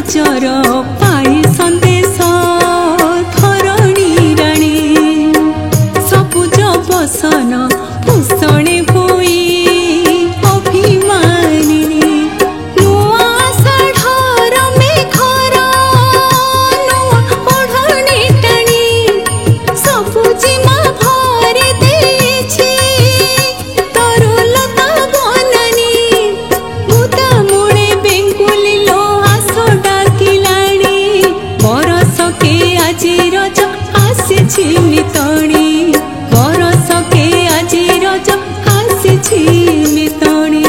Roger पाई संदेश धरणी राणी सबुज बसन भूषणे होई अभिमानिनी नुआ षाढ़र मेघर नुआ ओढ़णी टाणी सबुजिमा भरि देछि तरुलता बननी बुदा मुळे बेंगुली लो आसो डाकिलाणी बरस के आजी रज आसिछि मितणी बरस के आजी रज आसिछि मितणी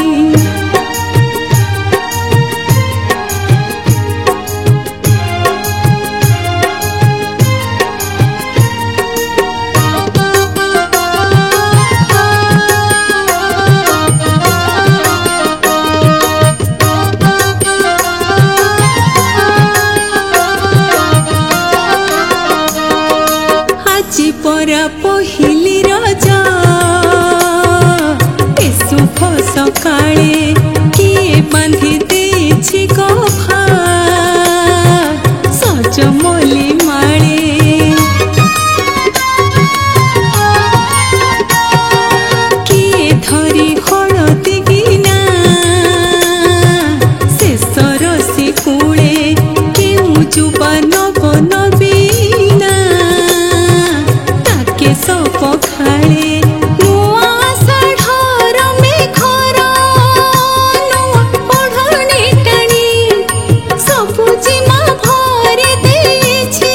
आजी परा पहिली रजा ए सुख सकाळे किए बांधि देछि गभा सजमली माळे किए धरी हळदी गिना शेषर शिकुळे केउ जुबा नव नवीना ताके सब खाळे नुआ षाढ़र मेघर नुआ ओढ़णी टाणी सबुजिमा भरि देछि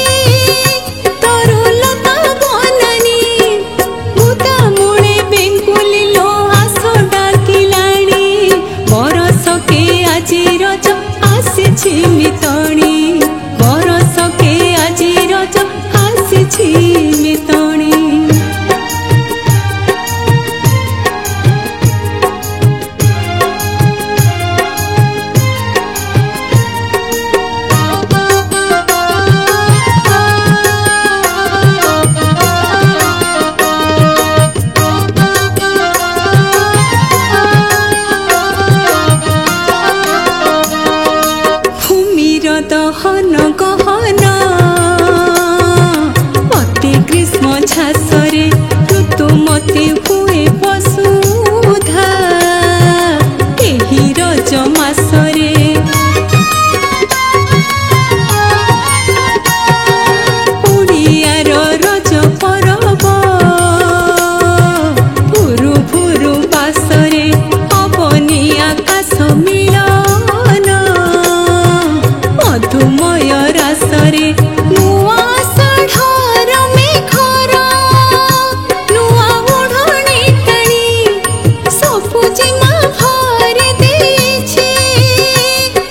तरुलता बननी बुदा मुळे बेंगुली लो आसो डाकिलाणी बरस के आजी रज आसिछि मितणी बरस के आजी रज आसिछि मितणी भूमिर दहन गहन अति ग्रीष्म झासरे ऋतुमती हुए वसुधा एही रज मासरे ओडियार रज परब भुरु भुरु बासरे अबनी आकाश मिलन मधुमय रासरे नुआ षाढ़र मेघर नुआ ओढ़णी टाणी सबुजिमा भरि देछि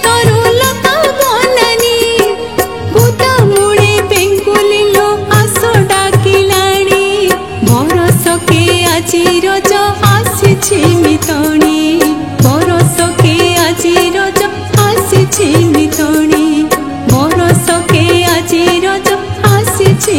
तरुलता बननी बुदा मुळे बेंगुली लो आसो डाकिलाणी बरस के आजी रज आसिछि मितणी बरस के आजी रज आसिछि मितणी बरस के आजी रज आसिछि